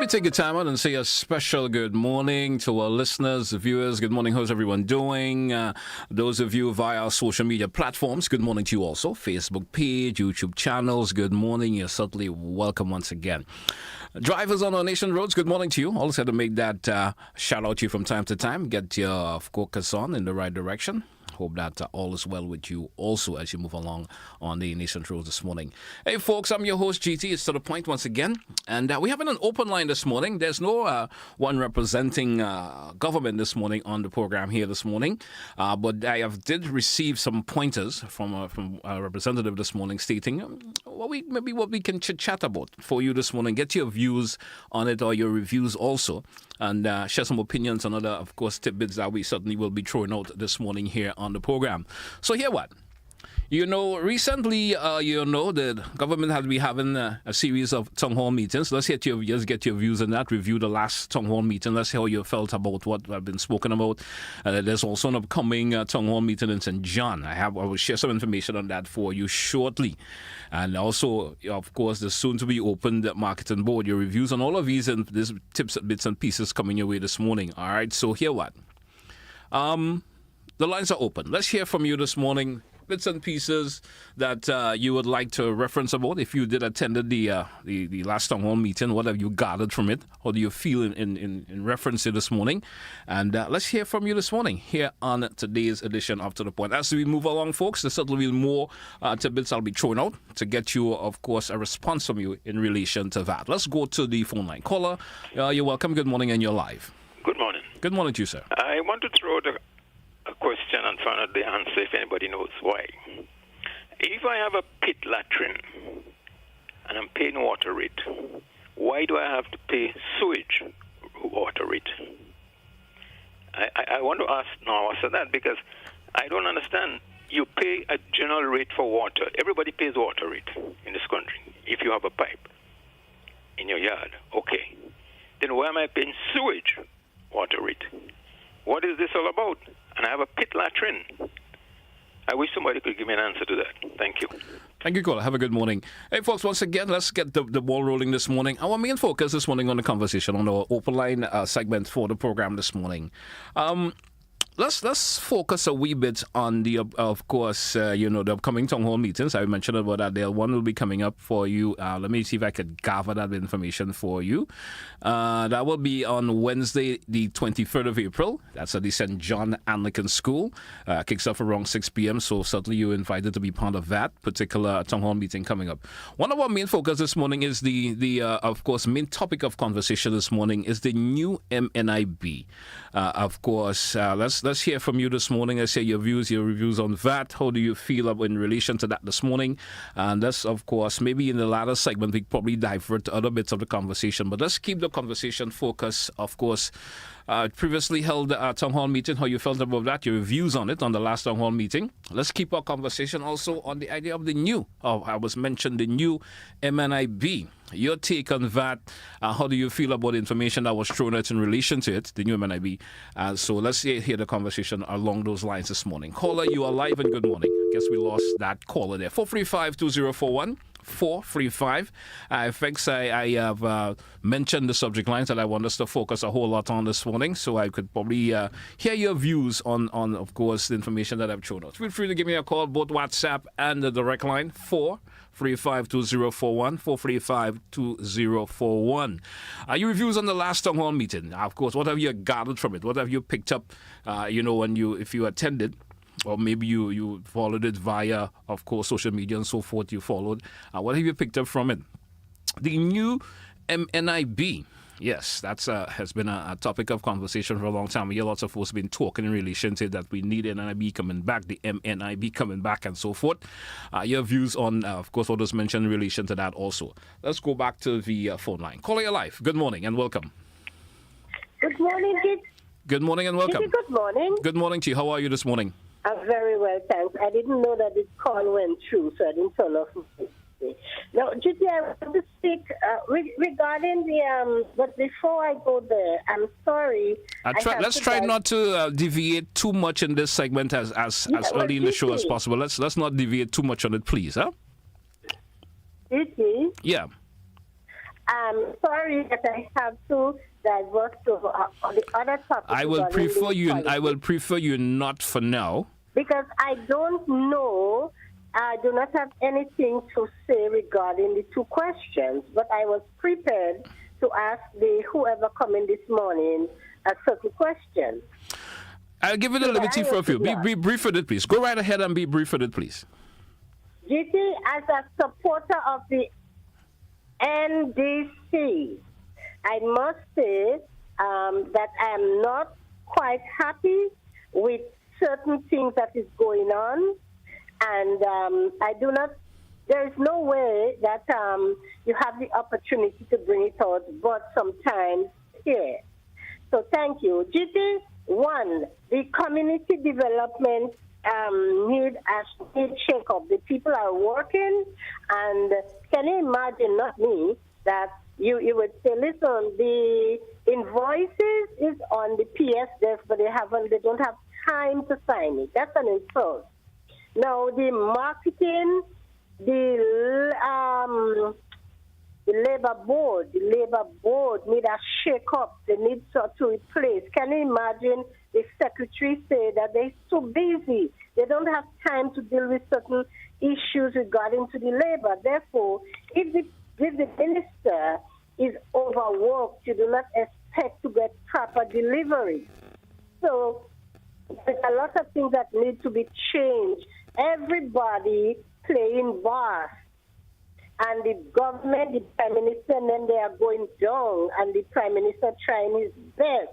me take a time out and say a special good morning to our listeners, viewers. Good morning. How's everyone doing? Those of you via our social media platforms, good morning to you also. Facebook page, YouTube channels, good morning. You're certainly welcome once again. Drivers on our nation roads, good morning to you. Also had to make that shout out to you from time to time. Get your focus on in the right direction. Hope that all is well with you also as you move along on the Nation Road this morning. Hey, folks, I'm your host, GT. It's to the point once again. And we have an open line this morning. There's no one representing government this morning on the program here this morning. But I did receive some pointers from a representative this morning stating what we can chit-chat about for you this morning. Get your views on it or your reviews also. And share some opinions on other, of course, tidbits that we certainly will be throwing out this morning here on the program. So here what? Recently, the government has been having a series of town hall meetings. Let's get your views on that. Review the last town hall meeting. Let's see how you felt about what I've been spoken about. There's also an upcoming town hall meeting in St. John. I will share some information on that for you shortly. And also, of course, the soon-to-be opened marketing board. Your reviews on all of these and these tips, bits, and pieces coming your way this morning. All right, so here what? The lines are open. Let's hear from you this morning. Bits and pieces that you would like to reference about. If you did attend the last town hall meeting, what have you gathered from it? How do you feel in reference to this morning? And let's hear from you this morning here on today's edition of To The Point. As we move along, folks, there's certainly more tidbits I'll be throwing out to get you, of course, a response from you in relation to that. Let's go to the phone line. Caller, you're welcome. Good morning, and you're live. Good morning. Good morning to you, sir. I want to throw a question and find out the answer if anybody knows why. If I have a pit latrine and I'm paying water rate, why do I have to pay sewage water rate? I want to ask now answer that because I don't understand. You pay a general rate for water. Everybody pays water rate in this country. If you have a pipe in your yard, okay. Then why am I paying sewage water rate? What is this all about? And I have a pit latrine. I wish somebody could give me an answer to that. Thank you. Thank you, caller. Have a good morning. Hey, folks, once again, let's get the ball rolling this morning. Our main focus this morning on the conversation on our open line segment for the program this morning. Let's focus a wee bit on the, of course, the upcoming town hall meetings. I mentioned about that. There one will be coming up for you. Let me see if I could gather that information for you. That will be on Wednesday, the 23rd of April. That's at the St. John Anglican School. Kicks off around 6 p.m. So certainly you're invited to be part of that particular town hall meeting coming up. One of our main focus this morning is the of course, main topic of conversation this morning is the new MNIB. Of course, let's hear from you this morning. Let's hear your views, your reviews on that. How do you feel in relation to that this morning? And that's, of course, maybe in the latter segment, we probably divert to other bits of the conversation. But let's keep the conversation focused, of course. Previously held a town hall meeting, how you felt about that, your views on it on the last town hall meeting. Let's keep our conversation also on the idea of the new, I was mentioned, the new MNIB. Your take on that, how do you feel about the information that was thrown out in relation to it, the new MNIB? So let's hear the conversation along those lines this morning. Caller, you are live and good morning. Guess we lost that caller there. 435-2041. 435. Thanks. I have mentioned the subject lines that I want us to focus a whole lot on this morning, so I could probably hear your views on, of course, the information that I've thrown out. Feel free to give me a call, both WhatsApp and the direct line, 435-2041, 435-2041. Your reviews on the last town hall meeting. Of course, what have you gathered from it? What have you picked up, if you attended? Or maybe you followed it via, of course, social media and so forth. You followed. What have you picked up from it? The new MNIB. Yes, that's has been a topic of conversation for a long time. We hear lots of folks been talking in relation to that. We need MNIB coming back, the MNIB coming back, and so forth. Your views on, of course, what was mentioned in relation to that also. Let's go back to the phone line. Caller, your life. Good morning and welcome. Good morning, Kit. Good morning and welcome. Good morning. Good morning to you. How are you this morning? I'm very well, thanks. I didn't know that this call went through, so I didn't turn off. Now, Judy, I want to speak regarding the, but before I go there, I'm sorry. Let's try not to deviate too much in this segment as early in the show as possible. Let's not deviate too much on it, please, huh? Judy? Yeah. I'm sorry that I have to divert to the other topic. I will prefer you not for now. Because I don't know, I do not have anything to say regarding the two questions, but I was prepared to ask whoever come in this morning a certain question. I'll give you the liberty for a few. Be brief with it, please. Go right ahead and be brief with it, please. GT, as a supporter of the NDC, I must say that I am not quite happy with certain things that is going on, and there is no way that you have the opportunity to bring it out, but sometimes here. So thank you. GT, one, the community development need shake up. The people are working, and can you imagine, not me, that you would say, listen, the invoices is on the PS desk, but they don't have time to sign it. That's an insult. Now the marketing, the labor board need a shake up. They need to replace. Can you imagine the secretary say that they're so busy, they don't have time to deal with certain issues regarding to the labor. Therefore, if the minister is overworked, you do not expect to get proper delivery. So there's a lot of things that need to be changed. Everybody playing boss. And the government, the prime minister, and then they are going down, and the prime minister trying his best.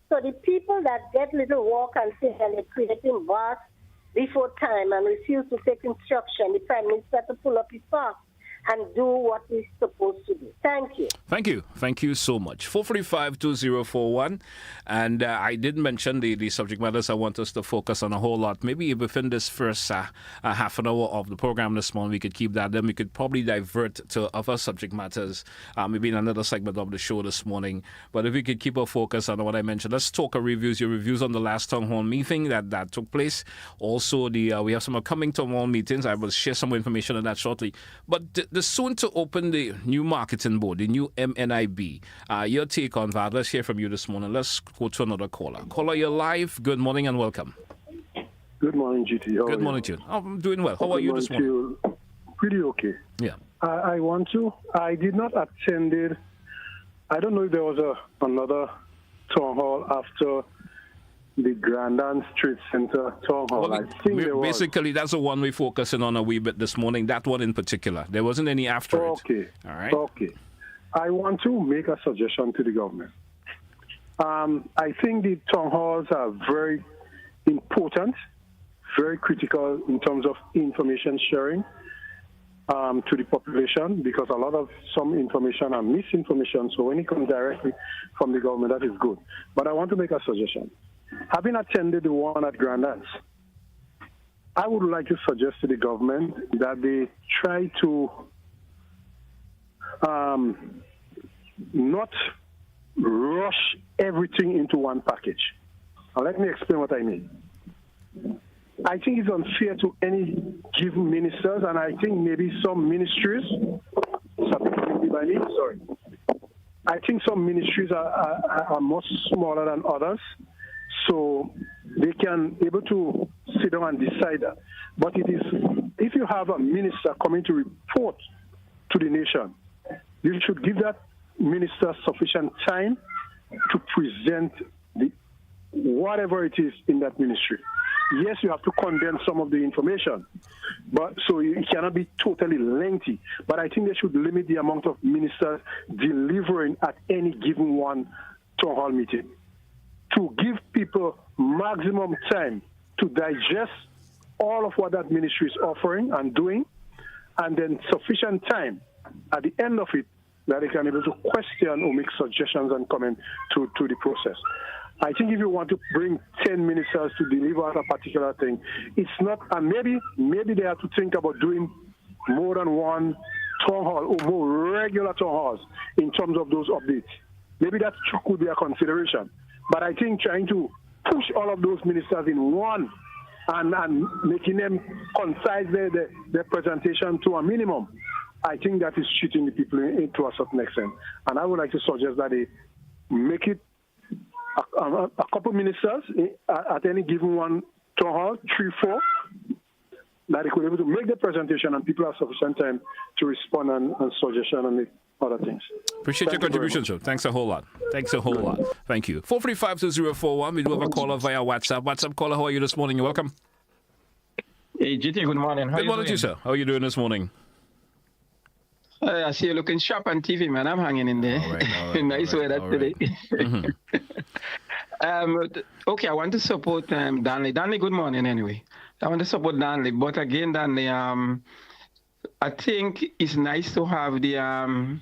So the people that get little work and say that they're creating boss before time and refuse to take instruction, the prime minister to pull up his socks and do what he's supposed to do. Thank you. Thank you. Thank you so much. 445-2041. And I did mention the subject matters I want us to focus on a whole lot. Maybe within this first half an hour of the program this morning, we could keep that. Then we could probably divert to other subject matters, maybe in another segment of the show this morning. But if we could keep our focus on what I mentioned, let's talk your reviews on the last town hall meeting that took place. Also, we have some upcoming town hall meetings. I will share some information on that shortly. But the soon to open the new marketing board, the new MNIB. Your take on that. Let's hear from you this morning. Let's go to another caller. Caller, you're live. Good morning and welcome. Good morning, GT. Good morning to you. I'm doing well. How are you this morning? Pretty okay. Yeah. I did not attend it. I don't know if there was another town hall after the Grenada Street Center town hall. Well, I think there was. Basically, that's the one we're focusing on a wee bit this morning, that one in particular. There wasn't any after it. Okay. All right. Okay. I want to make a suggestion to the government. I think the town halls are very important, very critical in terms of information sharing to the population, because a lot of some information are misinformation. So when it comes directly from the government, that is good. But I want to make a suggestion. Having attended the one at Grenada, I would like to suggest to the government that they try to not rush everything into one package. Now, let me explain what I mean. I think it's unfair to any given ministers, and I think maybe some ministries, I think some ministries are much smaller than others, so they can able to sit down and decide that. But it is, if you have a minister coming to report to the nation, you should give that minister sufficient time to present whatever it is in that ministry. Yes, you have to condense some of the information, but so it cannot be totally lengthy. But I think they should limit the amount of ministers delivering at any given one town hall meeting to give people maximum time to digest all of what that ministry is offering and doing, and then sufficient time at the end of it that they can be able to question or make suggestions and comment to the process. I think if you want to bring 10 ministers to deliver a particular thing, it's not, and maybe they have to think about doing more than one town hall or more regular town halls in terms of those updates. Maybe that could be a consideration. But I think trying to push all of those ministers in one and making them concise their presentation to a minimum I think that is cheating the people to a certain extent. And I would like to suggest that they make it a couple ministers at any given one town hall, 3, 4, that they could be able to make the presentation and people have sufficient time to respond and suggestion and make other things. Appreciate your contribution, sir. Thanks a whole lot. Thank you. 435-2041. We do have a caller via WhatsApp. WhatsApp caller, how are you this morning? You're welcome. Hey, GT, good morning. Good morning to you, sir. How are you doing this morning? I see you looking sharp on TV, man. I'm hanging in there. All right, nice weather today. Okay, I want to support Danley. Danley, good morning anyway. I want to support Danley. But again, Danley, I think it's nice to have the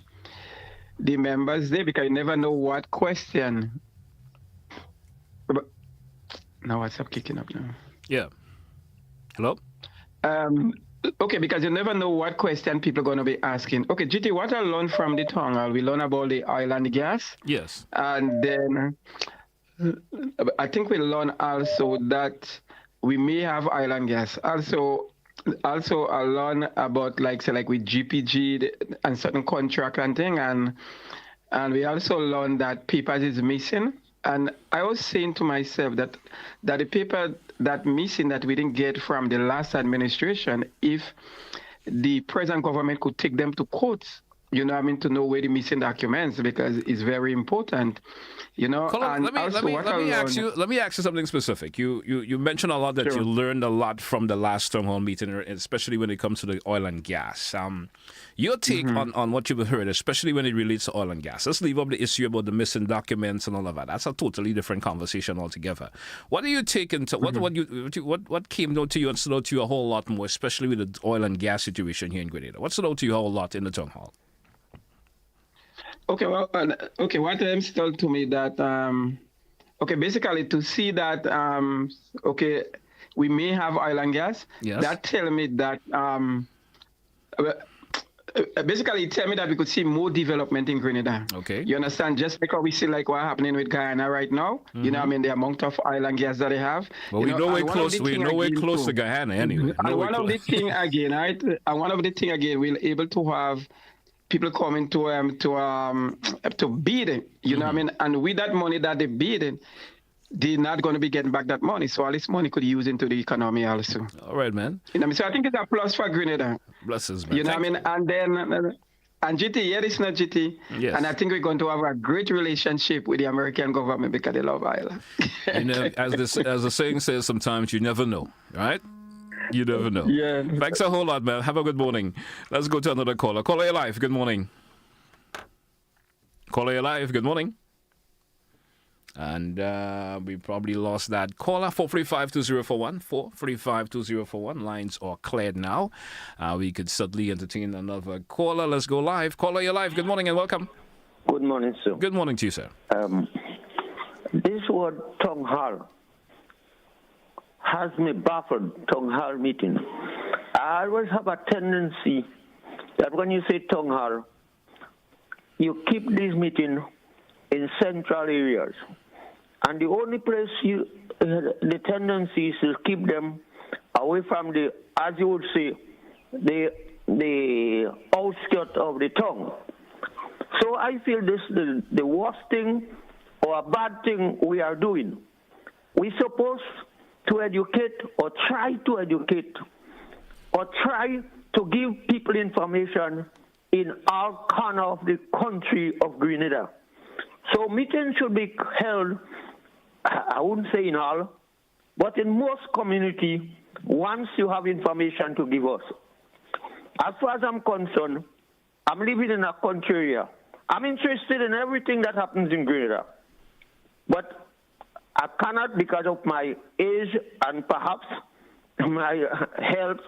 members there because you never know what question. Now WhatsApp kicking up now. Yeah. Hello? Okay, because you never know what question people are going to be asking. Okay, GT, what I learned from the tongue, we learn about the oil and gas. Yes. And then I think we learn also that we may have oil and gas. Also I learn about like with GPG and certain contract and thing, and we also learn that papers is missing. And I was saying to myself that the paper that missing that we didn't get from the last administration, if the present government could take them to courts, to know where the missing documents, because it's very important, Colin, and let me ask you something specific. You mentioned a lot that you learned a lot from the last town hall meeting, especially when it comes to the oil and gas. Your take on what you've heard, especially when it relates to oil and gas. Let's leave up the issue about the missing documents and all of that. That's a totally different conversation altogether. What do you take into what came down to you and stood out to you a whole lot more, especially with the oil and gas situation here in Grenada? What stood out to you a whole lot in the town hall? Okay, well, what told to me that, basically to see that, we may have oil and gas. Yes. That tell me that, basically tell me that we could see more development in Grenada. Okay. You understand? Just because we see like what's happening with Guyana right now, the amount of oil and gas that they have. Well, we know we're close to Guyana anyway. And one of the thing again, right? And one of the thing again, we're able to have people coming to bid, and with that money that they bid, they're not going to be getting back that money. So all this money could use into the economy also. All right, man. So I think it's a plus for Grenada. Blessings, man. And then, and GT, it's not GT. Yes. And I think we're going to have a great relationship with the American government because they love oil. As the saying says, sometimes you never know, right? You never know. Yeah. Thanks a whole lot, man. Have a good morning. Let's go to another caller. Caller, you're live. Good morning. Caller, you're live. Good morning. And we probably lost that caller. 435-2041. 435-2041. Lines are cleared now. We could certainly entertain another caller. Let's go live. Caller, you're live. Good morning and welcome. Good morning, sir. Good morning to you, sir. This word town hall has me baffled, town hall meeting. I always have a tendency that when you say town hall, you keep this meeting in central areas. And the only place the tendency is to keep them away from the, as you would say, the outskirts of the town. So I feel this is the worst thing or a bad thing we are doing. We're supposed to educate or try to educate or try to give people information in all corners of the country of Grenada. So meetings should be held, I wouldn't say in all, but in most community, once you have information to give us. As far as I'm concerned, I'm living in a country area. I'm interested in everything that happens in Grenada. But I cannot, because of my age and perhaps my health,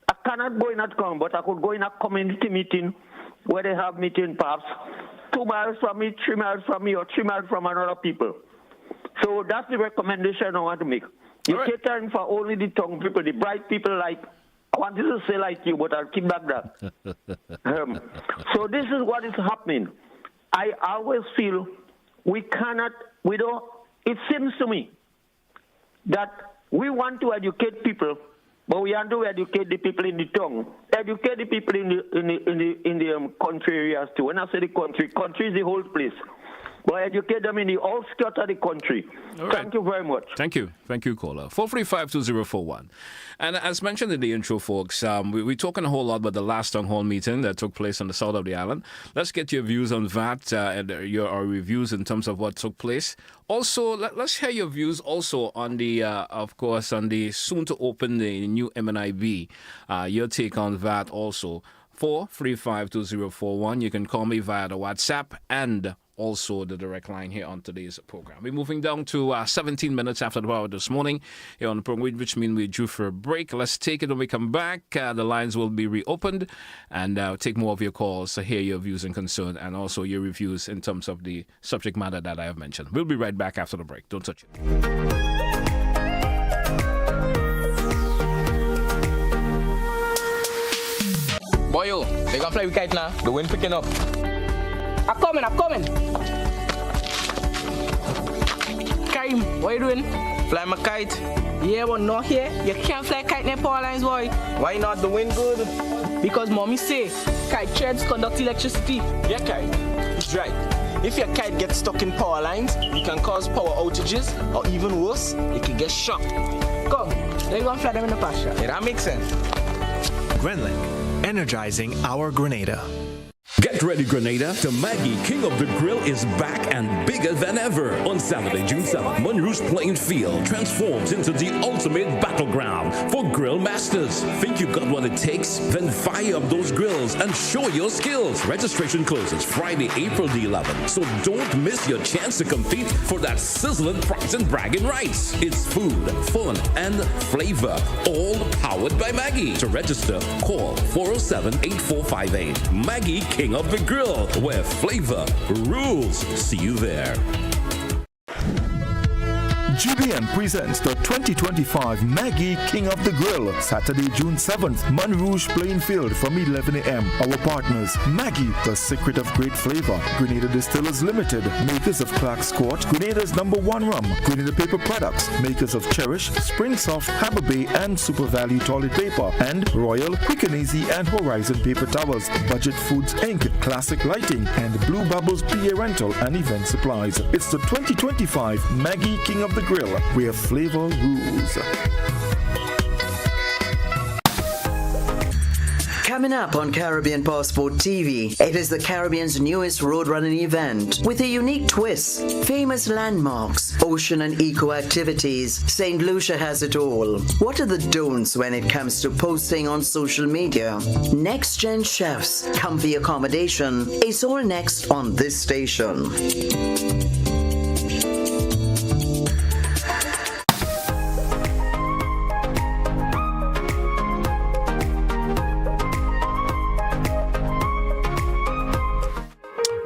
I cannot go in that town, but I could go in a community meeting where they have meeting perhaps 2 miles from me, 3 miles from me, or 3 miles from another people. So that's the recommendation I want to make. You're catering for only the town people, the bright people like, I wanted to say like you, but I'll keep back that. So this is what is happening. I always feel it seems to me that we want to educate people, But we have to educate the people in the tongue. Educate the people in the country areas too. When I say the country is the whole place. But educate them in the outskirts of the country. Right. Thank you very much. Thank you, caller. 435-2041. And as mentioned in the intro, folks, we're talking a whole lot about the last town hall meeting that took place on the south of the island. Let's get your views on that and your reviews in terms of what took place. Also, let's hear your views also on the, of course, on the soon to open the new MNIB. Your take on that also. 435-2041. You can call me via the WhatsApp and also the direct line here on today's program. We're moving down to 17 minutes after the hour this morning here on the program, which means we're due for a break. Let's take it when we come back. The lines will be reopened and take more of your calls to hear your views and concerns and also your reviews in terms of the subject matter that I have mentioned. We'll be right back after the break. Don't touch it. Boy, yo, they gonna fly with kite now. The wind picking up. I'm coming. Karim, what you doing? Fly my kite. Yeah, but not here. You can't fly kite near power lines, boy. Why not? The wind good. Because mommy say kite threads conduct electricity. Yeah, kite. He's right. If your kite gets stuck in power lines, you can cause power outages, or even worse, it can get shocked. Come, let's go and fly them in the pasture. Yeah, that makes sense. Grenland, energizing our Grenada. Get ready, Grenada. The Maggie King of the Grill is back and bigger than ever. On Saturday, June 7th, Monroe's playing field transforms into the ultimate battleground for grill masters. Think you got what it takes? Then fire up those grills and show your skills. Registration closes Friday, April the 11th. So don't miss your chance to compete for that sizzling prize and bragging rights. It's food, fun, and flavor, all powered by Maggie. To register, call 407-8458. Maggie King of the Grill, where flavor rules. See you there. GBN presents the 2025 Maggie King of the Grill, Saturday, June 7th, Monrouge Playing Field from 11 a.m. Our partners, Maggie, the secret of great flavor, Grenada Distillers Limited, makers of Clark's Court, Grenada's #1 rum, Grenada Paper Products, makers of Cherish, Spring Soft, Harbour Bay, and Super Value Toilet Paper, and Royal, Quick and Easy, and Horizon Paper Towels, Budget Foods Inc., Classic Lighting, and Blue Bubbles PA Rental and Event Supplies. It's the 2025 Maggie King of the Grill, where flavor rules. Coming up on Caribbean Passport TV, it is the Caribbean's newest road running event with a unique twist, famous landmarks, ocean and eco activities. St. Lucia has it all. What are the don'ts when it comes to posting on social media? Next gen chefs, comfy accommodation. It's all next on this station.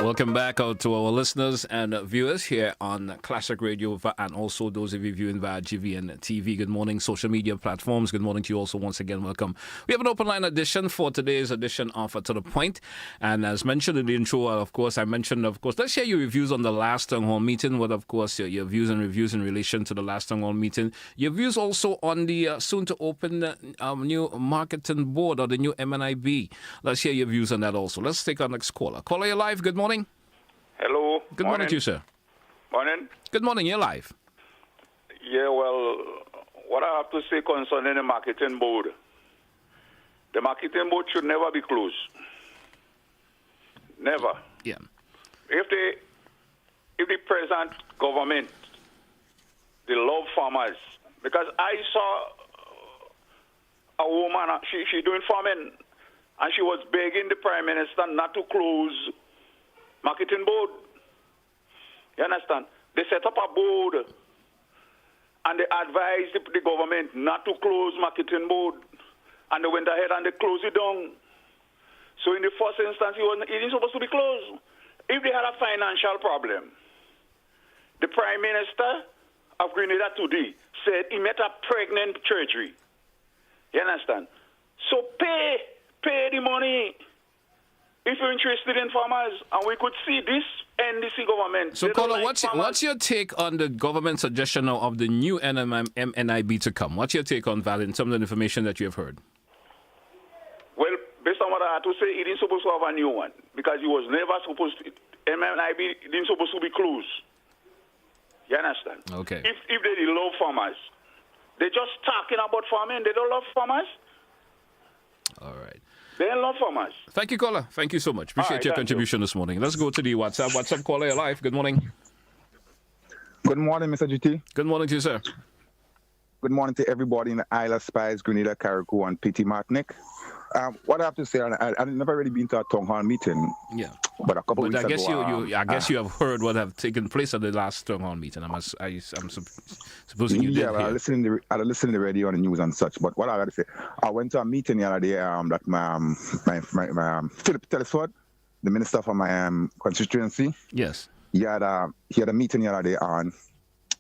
Welcome back out to our listeners and viewers here on Classic Radio and also those of you viewing via GVN TV. Good morning, social media platforms. Good morning to you also once again. Welcome. We have an open line edition for today's edition of To The Point. And as mentioned in the intro, of course, let's share your reviews on the last town hall meeting. What, of course, your views and reviews in relation to the last town hall meeting. Your views also on the soon to open new marketing board or the new MNIB. Let's hear your views on that also. Let's take our next caller. Caller, you're live. Good morning. Hello. Good morning to you, sir. Morning. Good morning. You're live. Yeah, well, what I have to say concerning the marketing board, the marketing board should never be closed. Never. Yeah. If the present government, they love farmers, because I saw a woman, she doing farming, and she was begging the Prime Minister not to close marketing board. You understand? They set up a board and they advised the government not to close marketing board, and they went ahead and they closed it down. So in the first instance, it wasn't supposed to be closed. If they had a financial problem, the Prime Minister of Grenada today said he met a pregnant treasury. You understand? So pay the money if you're interested in farmers. And we could see this NDC government. So, caller, what's your take on the government suggestion now of the new MNIB to come? What's your take on that in terms of the information that you have heard? Well, based on what I had to say, it isn't supposed to have a new one because it was never supposed to. MNIB didn't supposed to be closed. You understand? Okay. If they love farmers, they're just talking about farming. They don't love farmers. All right. They don't love farmers. Thank you, caller. Thank you so much. Appreciate your contribution this morning. Let's go to the WhatsApp. WhatsApp caller, you're live. Good morning. Good morning, Mr. GT. Good morning to you, sir. Good morning to everybody in the Isle of Spice, Grenada, Carriacou, and Petit Martinique. What I have to say, I've never really been to a town hall meeting. Yeah. But a couple of weeks ago. I guess you have heard what have taken place at the last town hall meeting. I'm supposing you did. Yeah, well, I listened to the radio and the news and such. But what I got to say, I went to a meeting the other day that my Philip Telesford, the minister for my constituency. Yes. He had a meeting the other day and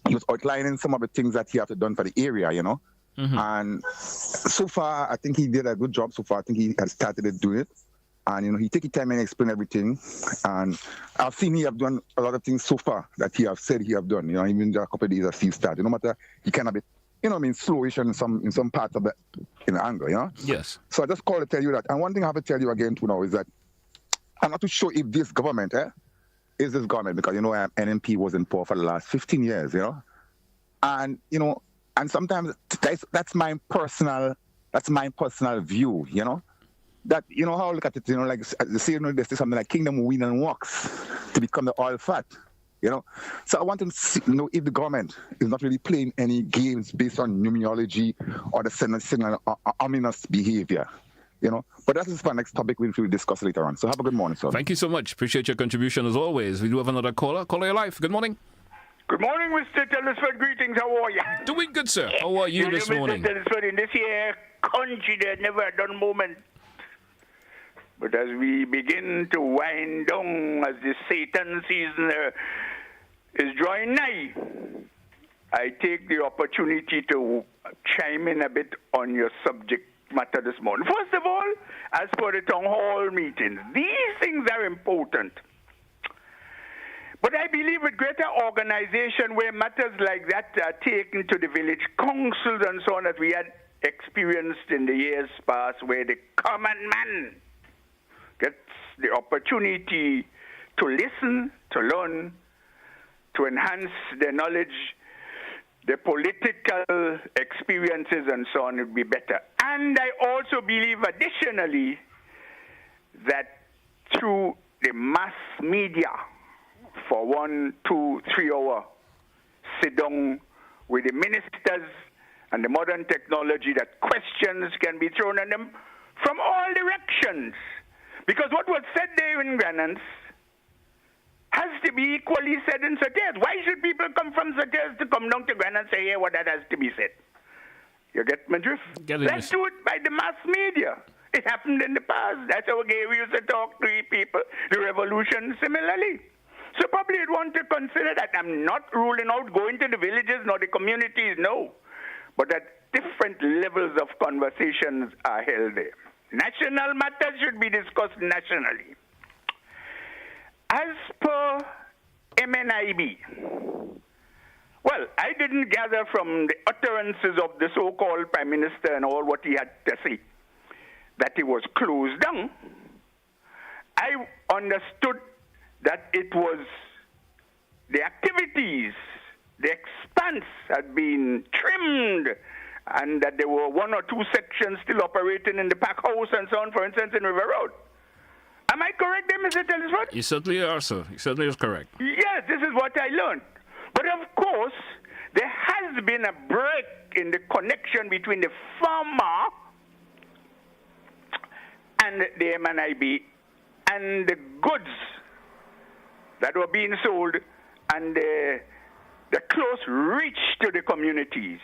he was outlining some of the things that he had to done for the area, you know. Mm-hmm. And so far, I think he did a good job. So far, I think he has started to do it. And, you know, he take his time and explain everything. And I've seen he have done a lot of things so far that he have said he have done. You know, even a couple of days as he started. No matter, he can have it, you know, I mean, slowish in some parts of the angle, you know? Yes. So I just called to tell you that. And one thing I have to tell you again, too, now is that I'm not too sure if this government, is this government, because, you know, NMP was in power for the last 15 years, you know? And, you know, and sometimes that's my personal view, you know? That, you know, how I look at it, you know, like the say, you know, there's something like kingdom win and works to become the oil fat, you know? So I want to know if the government is not really playing any games based on numerology or the signal ominous behavior, you know? But that is for our next topic we'll discuss later on. So have a good morning, sir. Thank you so much. Appreciate your contribution as always. We do have another caller. Caller, your life. Good morning. Good morning, Mr. Telesford. Greetings. How are you? Doing good, sir. How are you this morning? Mr. Telesford, in this here country, there's never a done moment. But as we begin to wind down, as the Satan season is drawing nigh, I take the opportunity to chime in a bit on your subject matter this morning. First of all, as for the town hall meetings, these things are important. But I believe with greater organization where matters like that are taken to the village councils and so on that we had experienced in the years past, where the common man gets the opportunity to listen, to learn, to enhance their knowledge, their political experiences and so on would be better. And I also believe additionally that through the mass media, for 1, 2, 3 hours, sit down with the ministers and the modern technology, that questions can be thrown at them from all directions. Because what was said there in Grenada has to be equally said in Sauteurs. Why should people come from Sauteurs to come down to Grenada and say, hey, what that has to be said? You get my drift? Let's do it by the mass media. It happened in the past. That's how we used to talk to people. The revolution similarly. So probably you'd want to consider that. I'm not ruling out going to the villages nor the communities, no. But that different levels of conversations are held there. National matters should be discussed nationally. As per MNIB, well, I didn't gather from the utterances of the so-called Prime Minister and all what he had to say that it was closed down. I understood that it was the activities, the expanse had been trimmed, and that there were 1 or 2 sections still operating in the pack house and so on, for instance, in River Road. Am I correct there, Mr. Telesford? You certainly are, sir. You certainly is correct. Yes, this is what I learned. But of course, there has been a break in the connection between the farmer and the MNIB and the goods that were being sold and the close reach to the communities.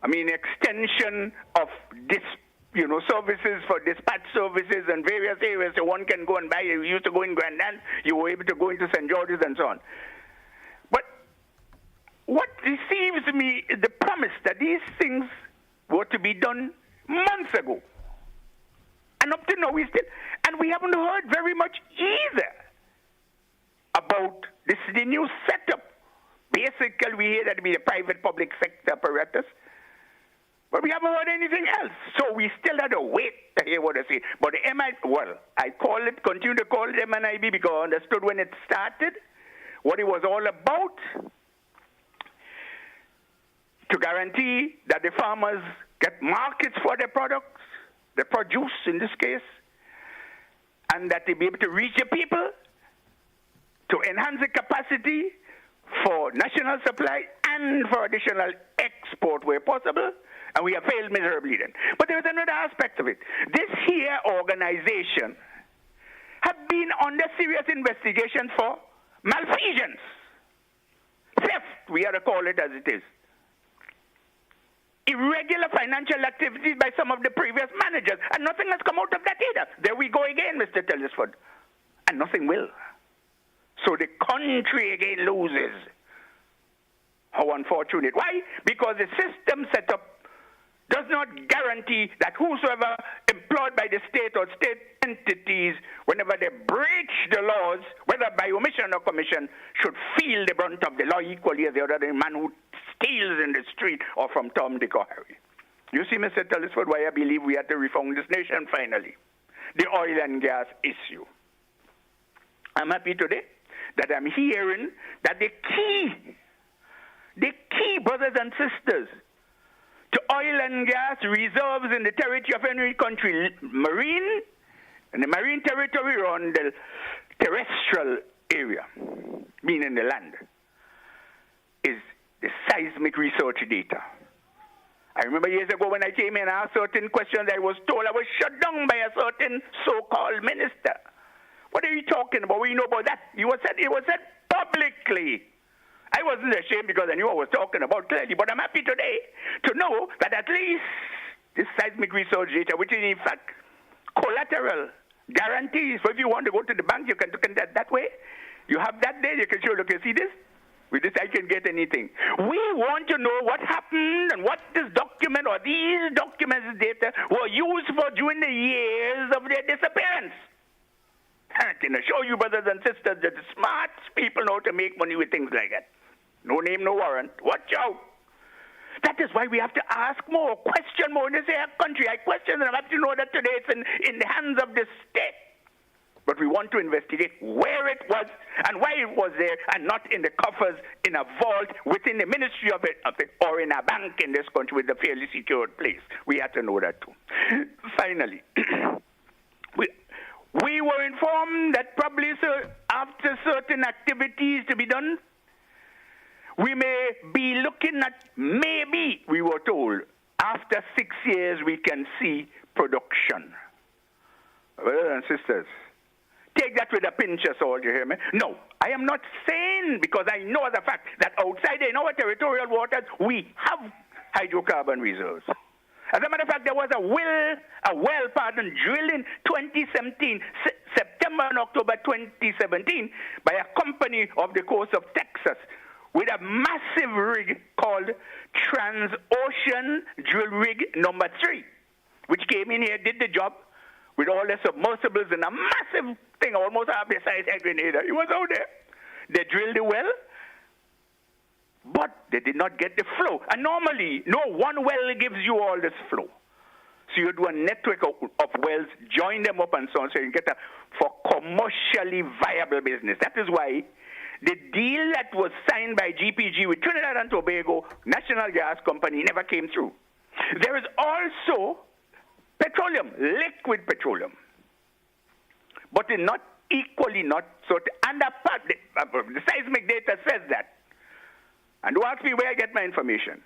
I mean, extension of this, services for dispatch services and various areas. So one can go and buy. You used to go in Glen, you were able to go into St. George's and so on. But what deceives me is the promise that these things were to be done months ago. And up to now, we haven't heard very much either. about this is the new setup. Basically, we hear that it be the private-public sector apparatus, but we haven't heard anything else. So we still had to wait to hear what they say. But the I continue to call it MNIB because I understood when it started what it was all about, to guarantee that the farmers get markets for their products, the produce in this case, and that they be able to reach the people, to enhance the capacity for national supply and for additional export where possible, and we have failed miserably then. But there is another aspect of it. This here organization have been under serious investigation for malfeasance. Theft, we ought to call it as it is. Irregular financial activities by some of the previous managers, and nothing has come out of that either. There we go again, Mr. Telesford. And nothing will. So the country again loses. How unfortunate. Why? Because the system set up does not guarantee that whosoever employed by the state or state entities, whenever they breach the laws, whether by omission or commission, should feel the brunt of the law equally as the other man who steals in the street or from Tom, Dick, or Harry. You see, Mr. Telesford, why I believe we have to reform this nation finally. The oil and gas issue. I'm happy today that I'm hearing that the key, brothers and sisters, to oil and gas reserves in the territory of any country, marine, and the marine territory around the terrestrial area, meaning the land, is the seismic research data. I remember years ago when I came in and asked certain questions, I was told I was shut down by a certain so-called minister. What are you talking about? What do you know about that? It was said publicly. I wasn't ashamed because I knew what I was talking about clearly, but I'm happy today to know that at least this seismic research data, which is in fact collateral, guarantees. So if you want to go to the bank, you can look at that way. You have that there, you can show, look, you see this? With this, I can get anything. We want to know what happened and what this document or these documents data were used for during the years of their disappearance. I can assure you, brothers and sisters, that the smart people know to make money with things like that. No name, no warrant. Watch out. That is why we have to ask more, question more in this country. I question and I have to know that today it's in the hands of the state. But we want to investigate where it was and why it was there and not in the coffers, in a vault, within the ministry of it or in a bank in this country with a fairly secured place. We have to know that too. Finally, we were informed that probably after certain activities to be done, we may be looking at, maybe, we were told, after 6 years we can see production. Brothers and sisters, take that with a pinch of salt, you hear me? No, I am not saying, because I know the fact that outside in our territorial waters, we have hydrocarbon reserves. As a matter of fact, there was a well drilled in 2017, September and October 2017, by a company off the coast of Texas with a massive rig called Transocean Drill Rig number 3, which came in here, did the job with all the submersibles and a massive thing, almost half the size of Grenada. It was out there. They drilled the well, but they did not get the flow. And normally, no one well gives you all this flow. So you do a network of wells, join them up and so on, so you get for commercially viable business. That is why the deal that was signed by GPG with Trinidad and Tobago National Gas Company never came through. There is also petroleum, liquid petroleum, but not equally not so. And the seismic data says that. And don't ask me where I get my information.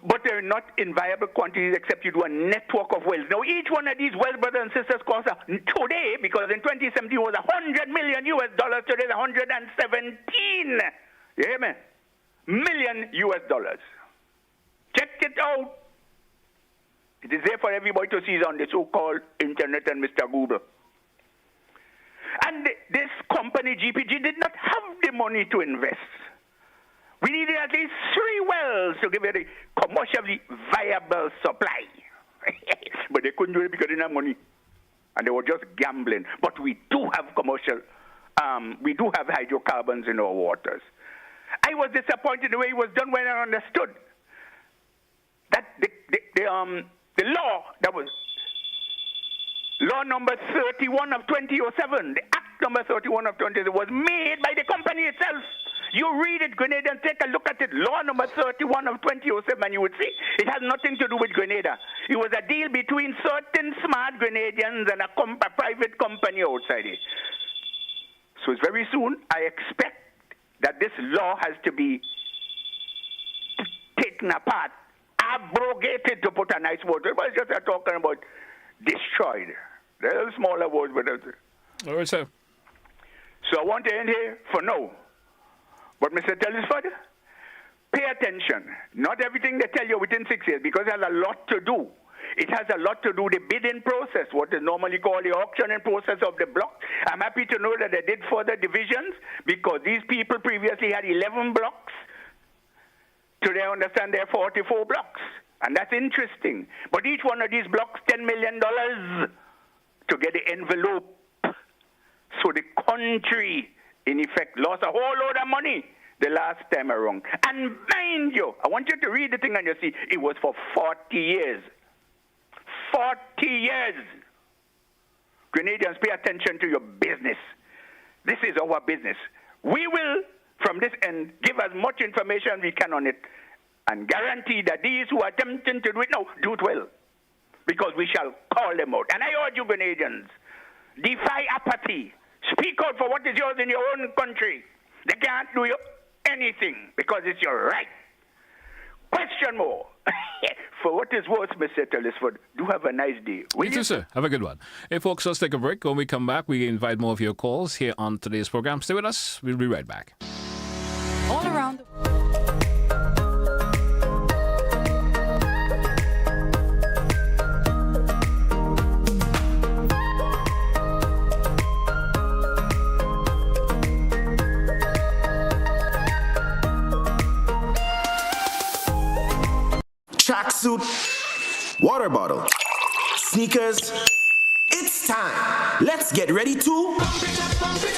But they're not in viable quantities except you do a network of wells. Now, each one of these wells, brothers and sisters, costs today, because in 2017 was $100 million US, today is 117. You hear me? Million US dollars. Check it out. It is there for everybody to see on the so-called internet and Mr. Google. And this company, GPG, did not have the money to invest. We needed at least 3 wells to give it a commercially viable supply. But they couldn't do it because they didn't have money. And they were just gambling. But we do have commercial we do have hydrocarbons in our waters. I was disappointed the way it was done when I understood that the law that was law number 31 of 2007, the Act number 31 of 2007 was made by the company itself. You read it, Grenada, and take a look at it. Law number 31 of 2007, and you would see it has nothing to do with Grenada. It was a deal between certain smart Grenadians and a private company outside it. So it's very soon, I expect that this law has to be taken apart, abrogated, to put a nice word. It was just talking about destroyed. There are smaller words, but all right, sir. So I want to end here for now. But Mr. Telesford, pay attention. Not everything they tell you within 6 years, because it has a lot to do. It has a lot to do with the bidding process, what is normally called the auctioning process of the block. I'm happy to know that they did further divisions, because these people previously had 11 blocks. Today, I understand there are 44 blocks. And that's interesting. But each one of these blocks, $10 million to get the envelope. So the country, in effect, lost a whole load of money the last time around. And mind you, I want you to read the thing and you see, it was for 40 years. 40 years. Grenadians, pay attention to your business. This is our business. We will, from this end, give as much information we can on it and guarantee that these who are attempting to do it now, do it well. Because we shall call them out. And I urge you, Grenadians, defy apathy. Speak out for what is yours in your own country. They can't do you anything because it's your right. Question more. For what is worse, Mr. Telesford, do have a nice day. You too, sir. Have a good one. Hey, folks, let's take a break. When we come back, we invite more of your calls here on today's program. Stay with us. We'll be right back. All around the Tracksuit, water bottle, sneakers. It's time. Let's get ready to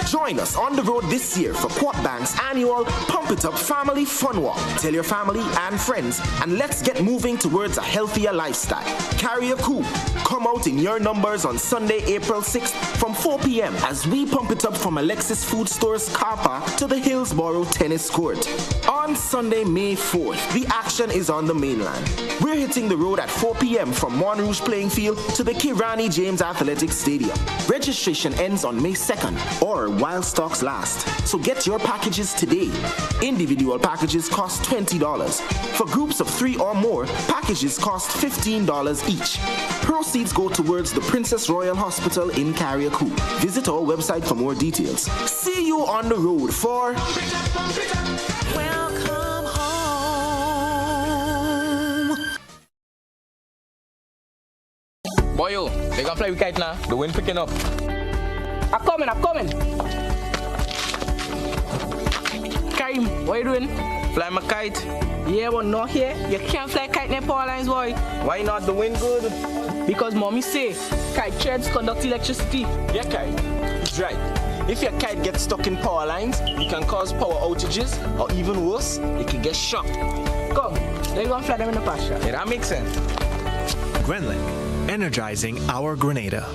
join us on the road this year for Quad Bank's annual Pump It Up Family Fun Walk. Tell your family and friends, and let's get moving towards a healthier lifestyle. Carry a coup. Come out in your numbers on Sunday, April 6th from 4 p.m. as we pump it up from Alexis Food Store's car park to the Hillsborough Tennis Court. On Sunday, May 4th, the action is on the mainland. We're hitting the road at 4 p.m. from Monrouge Playing Field to the Kirani James Athletics Stadium. Registration ends on May 2nd or while stocks last. So get your packages today. Individual packages cost $20. For groups of 3 or more, packages cost $15 each. Proceeds go towards the Princess Royal Hospital in Carriacou. Visit our website for more details. See you on the road for Welcome Home. Boyo, they gonna fly with kite now. The wind picking up. I'm coming. Karim, what are you doing? Fly my kite. Yeah, but not here. You can't fly kite near power lines, boy. Why not? The wind good. Because mommy say kite threads conduct electricity. Yeah, kite. It's right. If your kite gets stuck in power lines, it can cause power outages, or even worse, it can get shocked. Come, let's go and fly them in the pasture. Yeah, that makes sense. Grenlen, energizing our Grenada.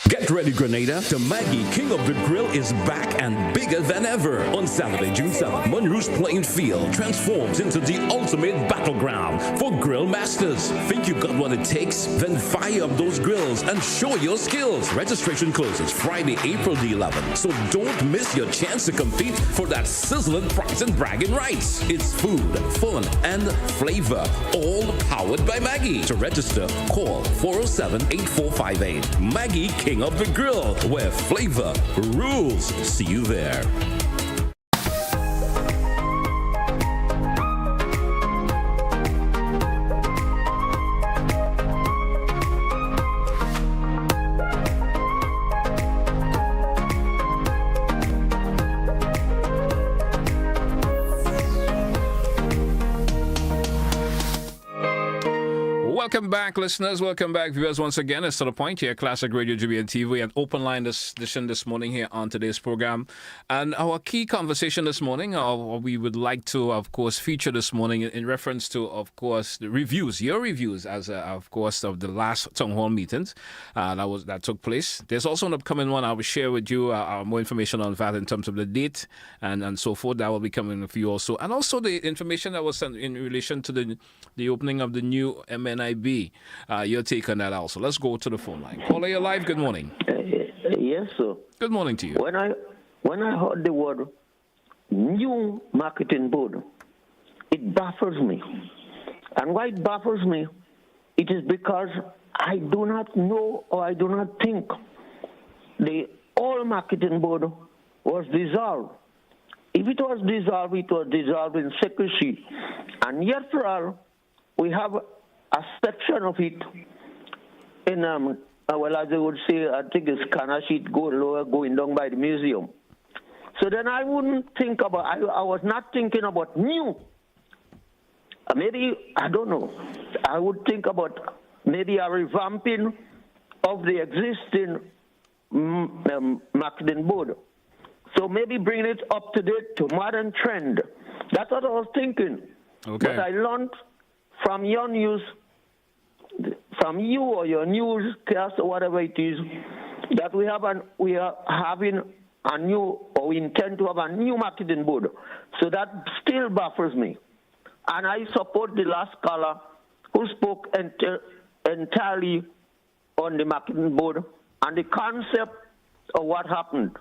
Get ready, Grenada. The Maggie King of the Grill is back and bigger than ever. On Saturday, June 7th, Monrouge Playing Field transforms into the ultimate battleground for grill masters. Think you got what it takes? Then fire up those grills and show your skills. Registration closes Friday, April the 11th. So don't miss your chance to compete for that sizzling prize and bragging rights. It's food, fun, and flavor, all powered by Maggie. To register, call 407-8458. Maggie King of the Grill, where flavor rules. See you there. Welcome back, listeners. Welcome back, viewers, once again. It's To The Point here, Classic Radio GBN TV, and open line edition this morning here on today's program. And our key conversation this morning, or we would like to, of course, feature this morning in reference to, of course, the reviews, your reviews, as of course, of the last town hall meetings that took place. There's also an upcoming one. I will share with you more information on that in terms of the date and so forth. That will be coming for you also, and also the information that was sent in relation to the opening of the new MNIB. Your take on that also. Let's go to the phone line. Caller, you're live. Good morning. Yes, sir. Good morning to you. When I heard the word new marketing board, it baffles me. And why it baffles me, it is because I do not know, or I do not think the old marketing board was dissolved. If it was dissolved in secrecy. And yet for all, we have a section of it in, well, as they would say, I think it's Canna sheet going down by the museum. So then I wouldn't think about, I was not thinking about new. Maybe, I don't know, I would think about maybe a revamping of the existing marketing board. So maybe bring it up to date to modern trend. That's what I was thinking. Okay. But I learned from your news, from you or your newscast or whatever it is, that we are having a new, or we intend to have a new marketing board. So that still baffles me. And I support the last caller who spoke entirely on the marketing board and the concept of what happened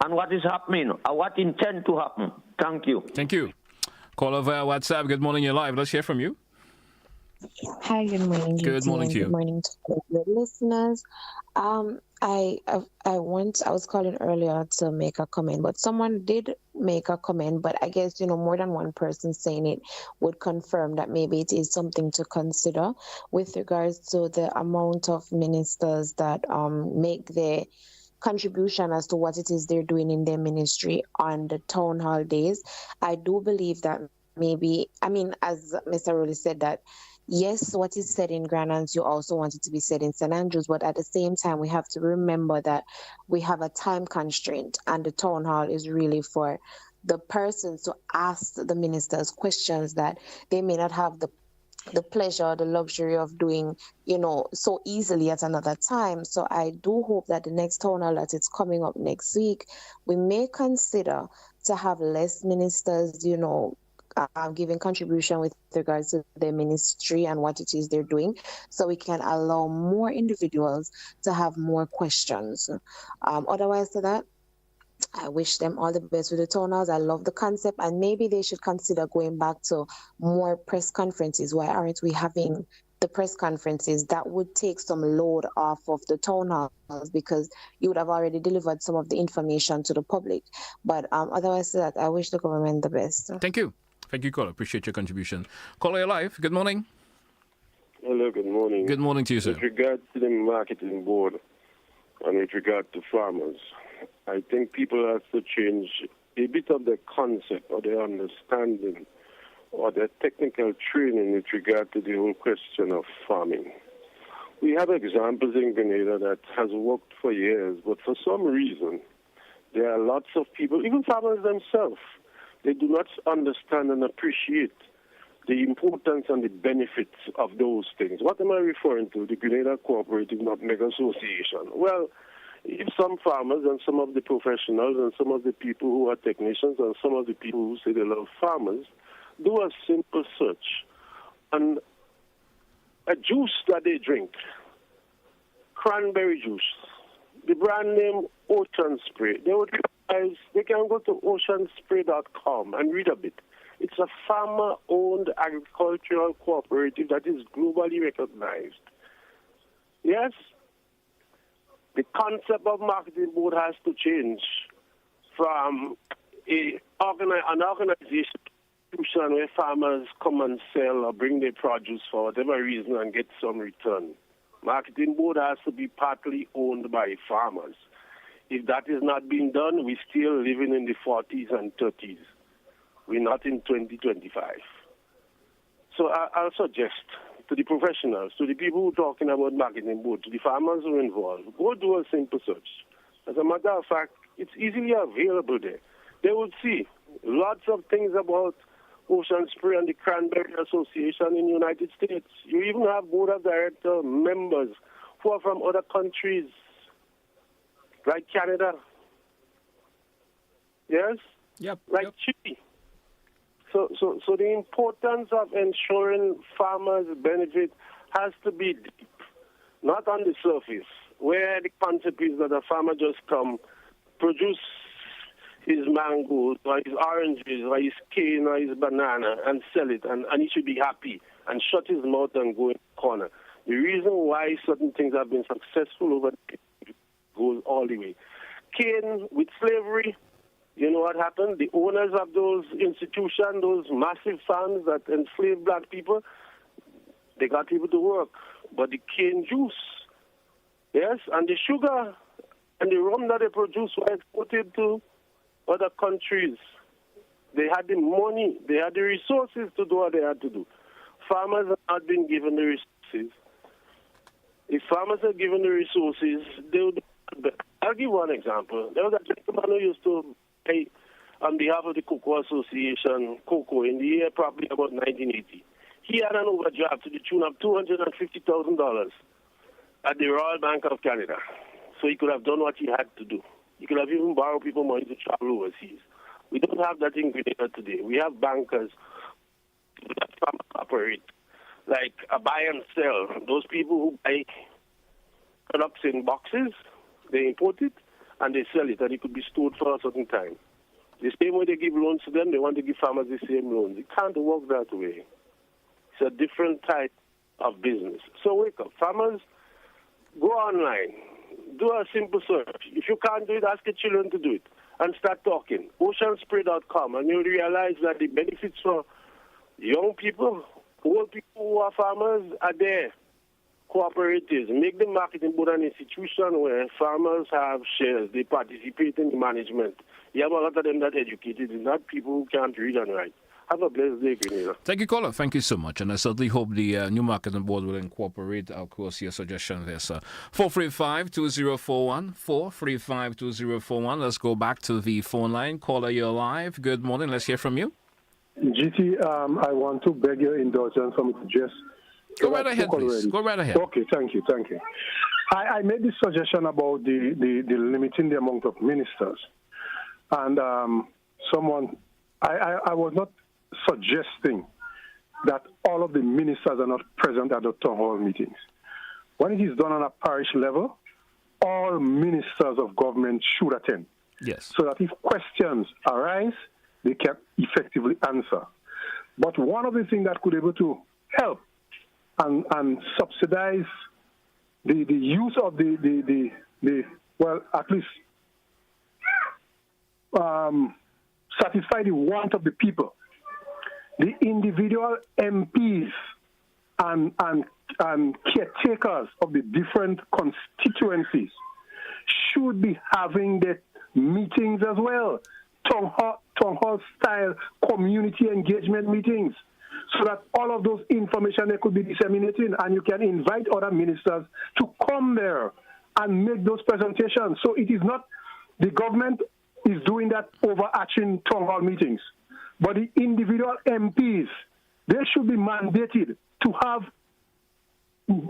and what is happening or what intend to happen. Thank you. Thank you. Caller via WhatsApp. Good morning, you're live. Let's hear from you. Hi, good morning. Good morning to you. Good morning to the listeners. I was calling earlier to make a comment, but someone did make a comment, but I guess, more than one person saying it would confirm that maybe it is something to consider with regards to the amount of ministers that make their contribution as to what it is they're doing in their ministry on the town hall days. I do believe that maybe, as Mr. Rowley said, that yes, what is said in Grenada, you also want it to be said in St. Andrews, but at the same time, we have to remember that we have a time constraint, and the town hall is really for the persons to ask the ministers questions that they may not have the pleasure, the luxury of doing, so easily at another time. So I do hope that the next town hall that is coming up next week, we may consider to have less ministers, giving contribution with regards to their ministry and what it is they're doing, so we can allow more individuals to have more questions. Otherwise to that, I wish them all the best with the town halls. I love the concept, and maybe they should consider going back to more press conferences. Why aren't we having the press conferences? That would take some load off of the town halls, because you would have already delivered some of the information to the public. But otherwise to that, I wish the government the best. Thank you. Thank you, caller. Appreciate your contribution. Caller, you're live. Good morning. Hello, good morning. Good morning to you, sir. With regard to the marketing board and with regard to farmers, I think people have to change a bit of their concept or their understanding or their technical training with regard to the whole question of farming. We have examples in Grenada that has worked for years, but for some reason, there are lots of people, even farmers themselves, they do not understand and appreciate the importance and the benefits of those things. What am I referring to? The Grenada Cooperative Nutmeg Association. Well, if some farmers and some of the professionals and some of the people who are technicians and some of the people who say they love farmers do a simple search on a juice that they drink, cranberry juice, the brand name Ocean Spray, they would realize they can go to oceanspray.com and read a bit. It's a farmer-owned agricultural cooperative that is globally recognized. Yes, the concept of marketing board has to change from an organization where farmers come and sell or bring their produce for whatever reason and get some return. Marketing board has to be partly owned by farmers. If that is not being done, we're still living in the 40s and 30s. We're not in 2025. So I'll suggest to the professionals, to the people who are talking about marketing board, to the farmers who are involved. Go do a simple search. As a matter of fact, it's easily available there. They would see lots of things about Ocean Spray and the Cranberry Association in the United States. You even have board of director members who are from other countries, like Canada. Yes? Yep. Like Chile. So the importance of ensuring farmers' benefit has to be deep, not on the surface, where the concept is that a farmer just come, produce his mangoes or his oranges or his cane or his banana and sell it, and he should be happy and shut his mouth and go in the corner. The reason why certain things have been successful over the goes all the way. Cane with slavery, you know what happened? The owners of those institutions, those massive farms that enslaved black people, they got people to work. But the cane juice, yes, and the sugar and the rum that they produce were exported to other countries. They had the money, they had the resources to do what they had to do. Farmers have not been given the resources. If farmers are given the resources, they would. I'll give one example. There was a gentleman who used to pay on behalf of the Cocoa Association, cocoa, in the year probably about 1980. He had an overdraft to the tune of $250,000 at the Royal Bank of Canada. So he could have done what he had to do. He could have even borrowed people money to travel overseas. We don't have that in Grenada today. We have bankers that operate like a buy and sell. Those people who buy products in boxes, they import it and they sell it, and it could be stored for a certain time. The same way they give loans to them, they want to give farmers the same loans. It can't work that way. It's a different type of business. So wake up. Farmers, go online. Do a simple search. If you can't do it, ask your children to do it and start talking. Oceanspray.com, and you'll realize that the benefits for young people, old people who are farmers are there. Cooperatives, make the marketing board an institution where farmers have shares, they participate in the management. You have a lot of them that are educated, not people who can't read and write. Have a blessed day, Grenada. Thank you, caller. Thank you so much. And I certainly hope the new marketing board will incorporate, of course, your suggestion there, sir. 435-2041, 435-2041. Let's go back to the phone line. Caller, you're live. Good morning. Let's hear from you. GT, I want to beg your indulgence for me to just... Go right ahead, please. Go right ahead. Okay, thank you. I made this suggestion about the limiting the amount of ministers. And someone... I was not suggesting that all of the ministers are not present at the town hall meetings. When it is done on a parish level, all ministers of government should attend. Yes. So that if questions arise, they can effectively answer. But one of the things that could be able to help and subsidize the use of the well, at least satisfy the want of the people. The individual MPs and caretakers of the different constituencies should be having the meetings as well, town hall style community engagement meetings, so that all of those information they could be disseminating, and you can invite other ministers to come there and make those presentations. So it is not the government is doing that overarching town hall meetings, but the individual MPs, they should be mandated to have